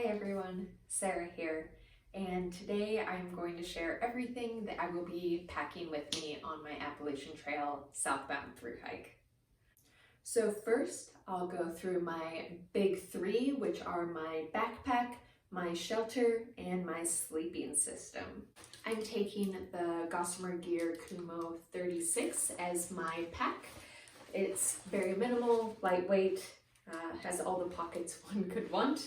Hi everyone, Sarah here, and today I'm going to share everything that I will be packing with me on my Appalachian Trail Southbound through hike. So first, I'll go through my big three, which are my backpack, my shelter, and my sleeping system. I'm taking the Gossamer Gear Kumo 36 as my pack. It's very minimal, lightweight, has all the pockets one could want.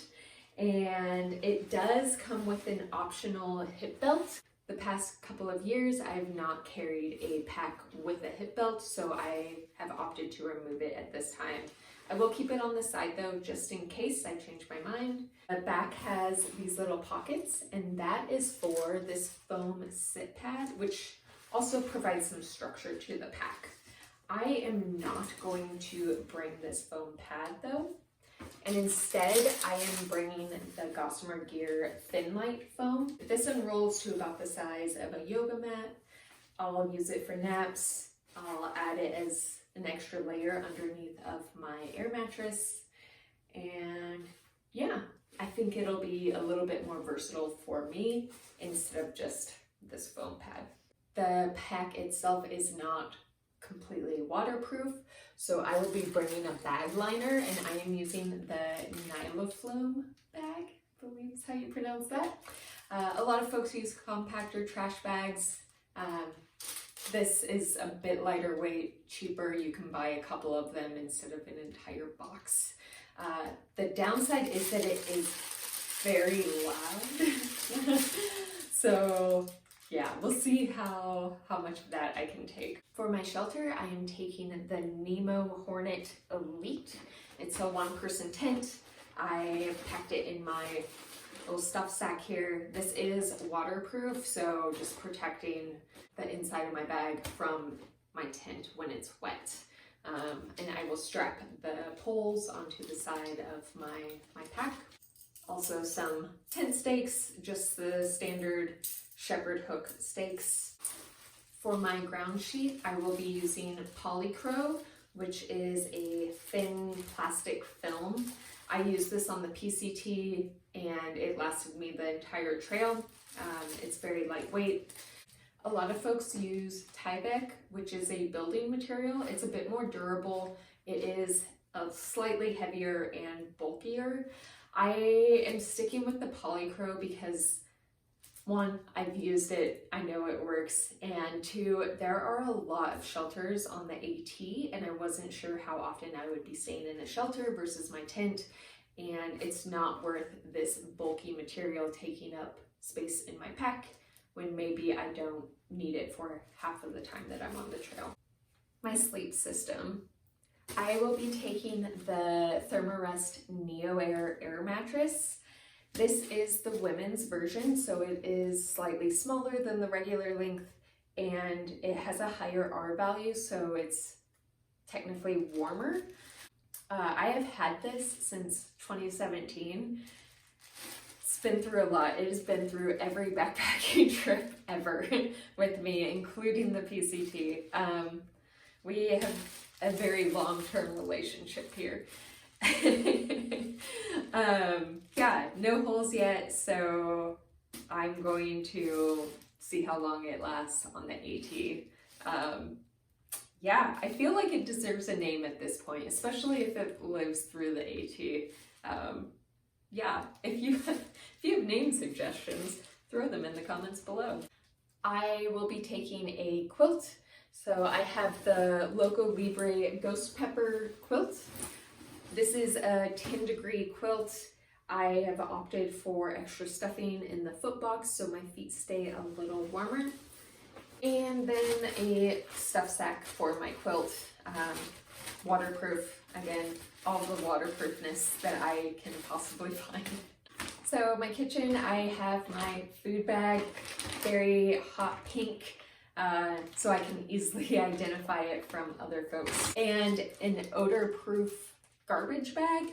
And it does come with an optional hip belt. The past couple of years, I've not carried a pack with a hip belt, so I have opted to remove it at this time. I will keep it on the side though, just in case I change my mind. The back has these little pockets, and that is for this foam sit pad, which also provides some structure to the pack. I am not going to bring this foam pad though. And instead, I am bringing the Gossamer Gear Thin Light foam. This unrolls to about the size of a yoga mat. I'll use it for naps. I'll add it as an extra layer underneath of my air mattress. And yeah, I think it'll be a little bit more versatile for me instead of just this foam pad. The pack itself is not completely waterproof, so I will be bringing a bag liner, and I am using the Nylaflume bag, I believe is how you pronounce that. A lot of folks use compactor trash bags. This is a bit lighter weight, cheaper. You can buy a couple of them instead of an entire box. The downside is that it is very loud. So yeah, we'll see how much of that I can take. For my shelter, I am taking the Nemo Hornet Elite. It's a one-person tent. I packed it in my little stuff sack here. This is waterproof, so just protecting the inside of my bag from my tent when it's wet. And I will strap the poles onto the side of my pack. Also some tent stakes, just the standard shepherd hook stakes. For my ground sheet, I will be using Polycro, which is a thin plastic film. I used this on the PCT and it lasted me the entire trail. It's very lightweight. A lot of folks use Tyvek, which is a building material. It's a bit more durable. It is slightly heavier and bulkier. I am sticking with the Polycro because one, I've used it, I know it works, and two, there are a lot of shelters on the AT, and I wasn't sure how often I would be staying in a shelter versus my tent, and it's not worth this bulky material taking up space in my pack when maybe I don't need it for half of the time that I'm on the trail. My sleep system. I will be taking the Thermarest Neo Air mattress. This is the women's version, so it is slightly smaller than the regular length, and it has a higher R value, so it's technically warmer. I have had this since 2017. It's been through a lot. It has been through every backpacking trip ever with me, including the PCT. We have a very long-term relationship here. Yeah, no holes yet, so I'm going to see how long it lasts on the AT. Yeah, I feel like it deserves a name at this point, especially if it lives through the AT. Yeah, if you have name suggestions, throw them in the comments below. I will be taking a quilt. So I have the Loco Libre Ghost Pepper quilt. This is a 10-degree quilt. I have opted for extra stuffing in the foot box so my feet stay a little warmer. And then a stuff sack for my quilt. Waterproof, again, all the waterproofness that I can possibly find. So my kitchen, I have my food bag, very hot pink, so I can easily identify it from other folks. And an odor-proof garbage bag.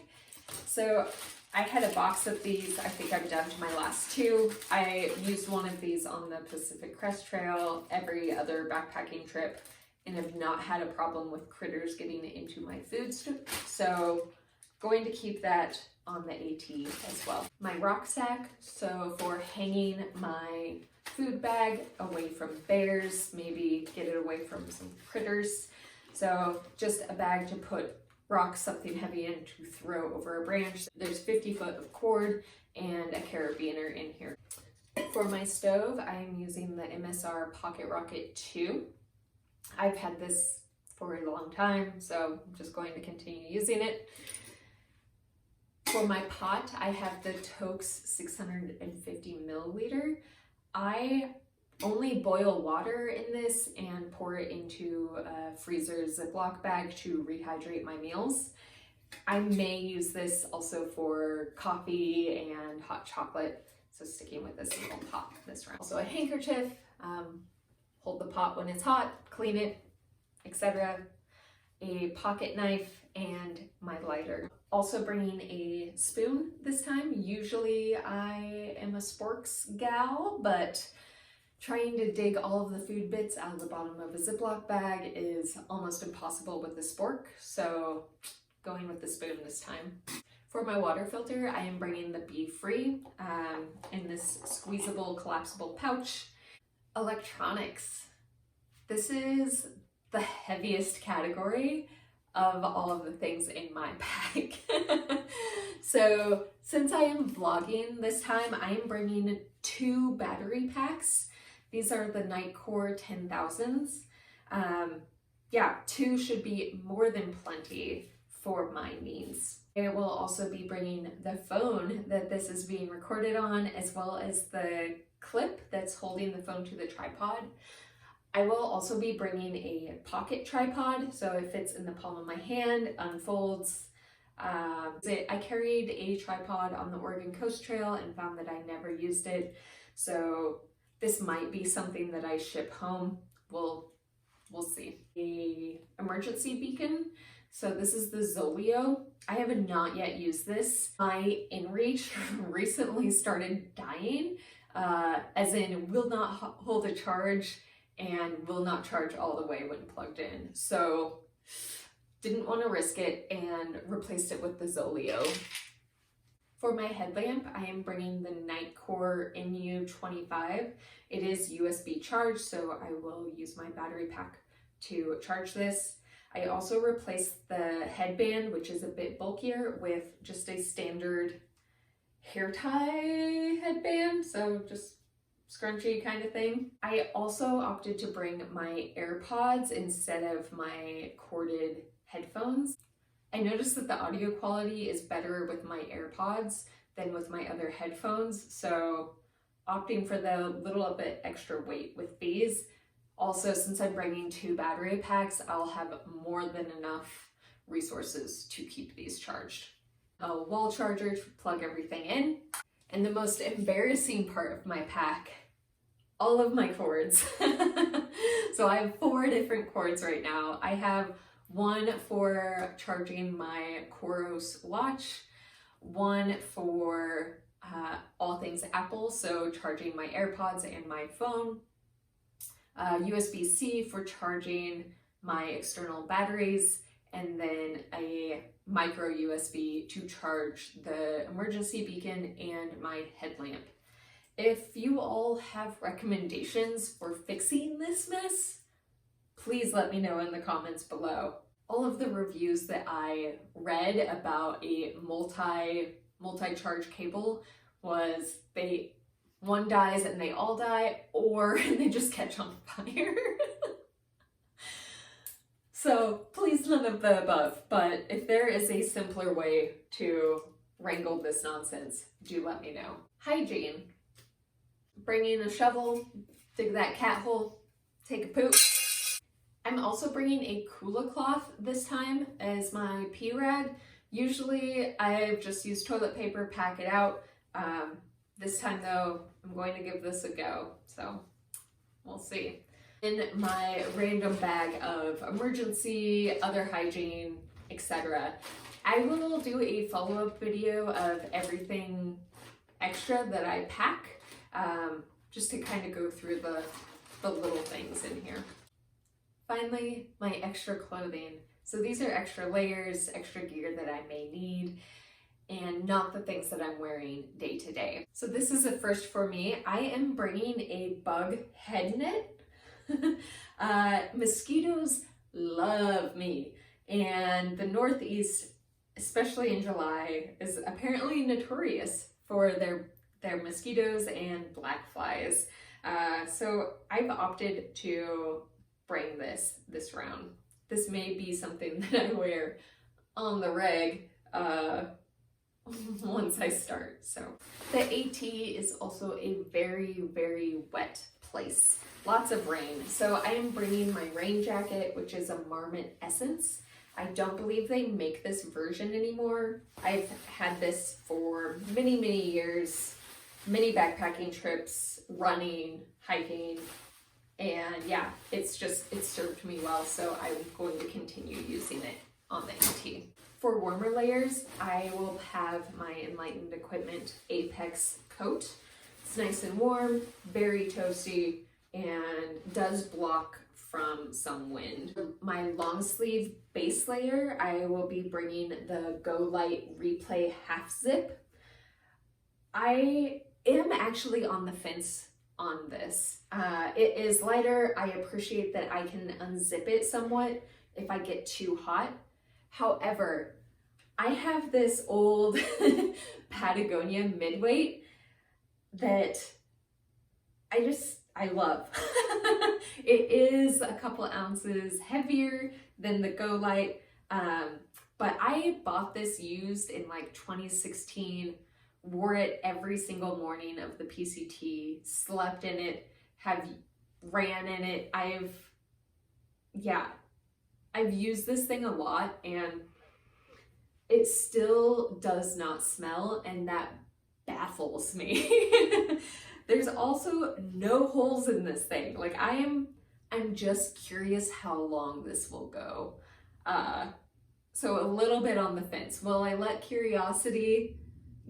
So I had a box of these. I think I'm down to my last two. I used one of these on the Pacific Crest Trail every other backpacking trip and have not had a problem with critters getting into my food. So going to keep that on the AT as well. My rucksack, so for hanging my food bag away from bears, maybe get it away from some critters. So just a bag to put rocks, something heavy in to throw over a branch. There's 50 foot of cord and a carabiner in here. For my stove, I am using the MSR Pocket Rocket 2. I've had this for a long time, so I'm just going to continue using it. For my pot, I have the Toaks 650 milliliter. I only boil water in this and pour it into a freezer Ziploc bag to rehydrate my meals. I may use this also for coffee and hot chocolate, so sticking with this little pot this round. Also a handkerchief, hold the pot when it's hot, clean it, etc. A pocket knife, and my lighter. Also bringing a spoon this time. Usually I am a sporks gal, but trying to dig all of the food bits out of the bottom of a Ziploc bag is almost impossible with the spork, so going with the spoon this time. For my water filter, I am bringing the Be Free in this squeezable, collapsible pouch. Electronics. This is the heaviest category of all of the things in my bag. So since I am vlogging this time, I am bringing 2 battery packs. These are the Nightcore 10,000s. Yeah, 2 should be more than plenty for my needs. I will also be bringing the phone that this is being recorded on, as well as the clip that's holding the phone to the tripod. I will also be bringing a pocket tripod, so it fits in the palm of my hand, unfolds. I carried a tripod on the Oregon Coast Trail and found that I never used it, so this might be something that I ship home. We'll see. A emergency beacon. So this is the Zoleo. I have not yet used this. My inReach recently started dying, as in will not hold a charge and will not charge all the way when plugged in. So didn't want to risk it and replaced it with the Zoleo. For my headlamp, I am bringing the Nightcore NU25. It is USB charged, so I will use my battery pack to charge this. I also replaced the headband, which is a bit bulkier, with just a standard hair tie headband, so just scrunchy kind of thing. I also opted to bring my AirPods instead of my corded headphones. I noticed that the audio quality is better with my AirPods than with my other headphones, so opting for the little bit extra weight with these. Also, since I'm bringing 2 battery packs, I'll have more than enough resources to keep these charged. A wall charger to plug everything in. And the most embarrassing part of my pack, all of my cords. So I have 4 different cords right now. I have one for charging my Coros watch, one for all things Apple, so charging my AirPods and my phone, USB-C for charging my external batteries, and then a micro USB to charge the emergency beacon and my headlamp. If you all have recommendations for fixing this mess, please let me know in the comments below. All of the reviews that I read about a multi-charge cable was one dies and they all die, or they just catch on fire. So please, none of the above, but if there is a simpler way to wrangle this nonsense, do let me know. Hygiene. Bring in a shovel, dig that cat hole, take a poop. I'm also bringing a Kula cloth this time as my pee rag. Usually I've just used toilet paper, pack it out. This time though, I'm going to give this a go, so we'll see. In my random bag of emergency, other hygiene, etc. I will do a follow-up video of everything extra that I pack, just to kind of go through the little things in here. Finally, my extra clothing. So these are extra layers, extra gear that I may need. and not the things that I'm wearing day to day. So this is a first for me. I am bringing a bug head net. Mosquitoes love me, and the Northeast, especially in July, is apparently notorious for their mosquitoes and black flies. So I've opted to bring this round. This may be something that I wear on the reg once I start. So the AT is also a very, very wet place. Lots of rain. So I am bringing my rain jacket, which is a Marmot Essence. I don't believe they make this version anymore. I've had this for many, many years, many backpacking trips, running, hiking, and yeah, it's served me well, so I'm going to continue using it on the AT. For warmer layers, I will have my Enlightened Equipment Apex coat. It's nice and warm, very toasty, and does block from some wind. My long sleeve base layer, I will be bringing the Go Light Replay Half Zip. I am actually on the fence on this. It is lighter. I appreciate that I can unzip it somewhat if I get too hot. However, I have this old Patagonia midweight that I love. It is a couple ounces heavier than the Go Light, but I bought this used in like 2016, wore it every single morning of the PCT, slept in it, ran in it. I've used this thing a lot, and it still does not smell, and that baffles me. There's also no holes in this thing. Like I'm just curious how long this will go. So a little bit on the fence. Will I let curiosity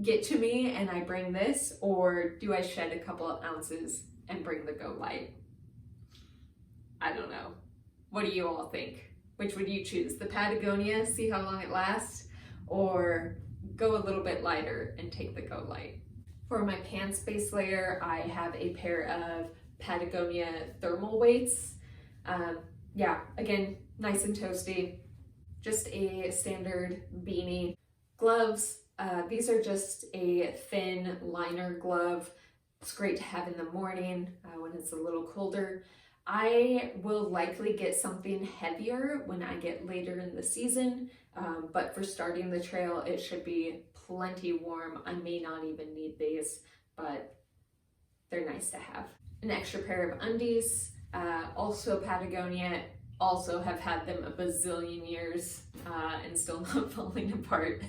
get to me and I bring this, or do I shed a couple of ounces and bring the Go Light? I don't know. What do you all think? Which would you choose? The Patagonia, see how long it lasts, or go a little bit lighter and take the Go Light? For my pants base layer, I have a pair of Patagonia thermal weights. Yeah, again, nice and toasty. Just a standard beanie. Gloves, these are just a thin liner glove. It's great to have in the morning when it's a little colder. I will likely get something heavier when I get later in the season, but for starting the trail, it should be plenty warm. I may not even need these, but they're nice to have. An extra pair of undies, also Patagonia, also have had them a bazillion years and still not falling apart.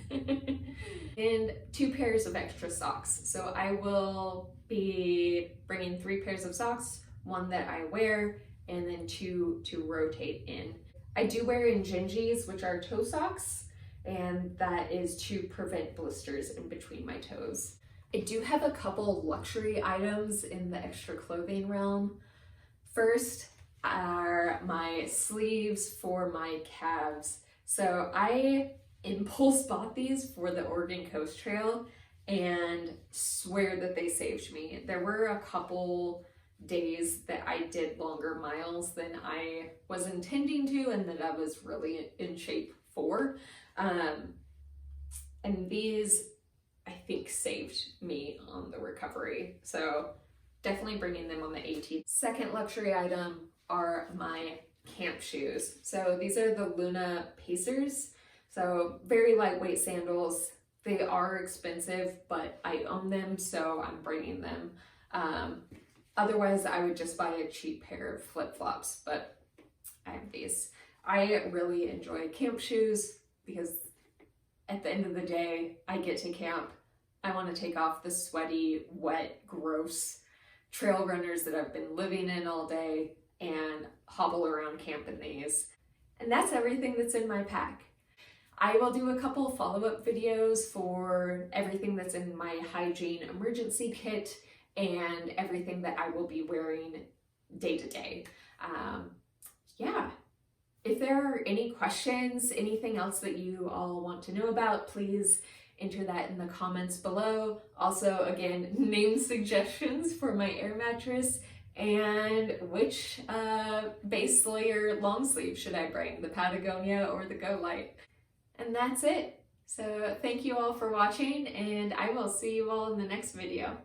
And 2 pairs of extra socks. So I will be bringing 3 pairs of socks, 1 that I wear, and then 2 to rotate in. I do wear Injinjis, which are toe socks, and that is to prevent blisters in between my toes. I do have a couple luxury items in the extra clothing realm. First are my sleeves for my calves. So I impulse bought these for the Oregon Coast Trail and swear that they saved me. There were a couple days that I did longer miles than I was intending to and that I was really in shape for. And these, I think, saved me on the recovery. So definitely bringing them on the AT. Second luxury item are my camp shoes. So these are the Luna Pacers. So very lightweight sandals. They are expensive, but I own them, so I'm bringing them. Otherwise, I would just buy a cheap pair of flip-flops, but I have these. I really enjoy camp shoes because at the end of the day, I get to camp. I want to take off the sweaty, wet, gross trail runners that I've been living in all day and hobble around camp in these. And that's everything that's in my pack. I will do a couple follow-up videos for everything that's in my Hygiene emergency kit and everything that I will be wearing day to day. Yeah, if there are any questions, anything else that you all want to know about, please enter that in the comments below. Also, again, name suggestions for my air mattress, and which base layer long sleeve should I bring, the Patagonia or the Go Light. And that's it. So thank you all for watching, and I will see you all in the next video.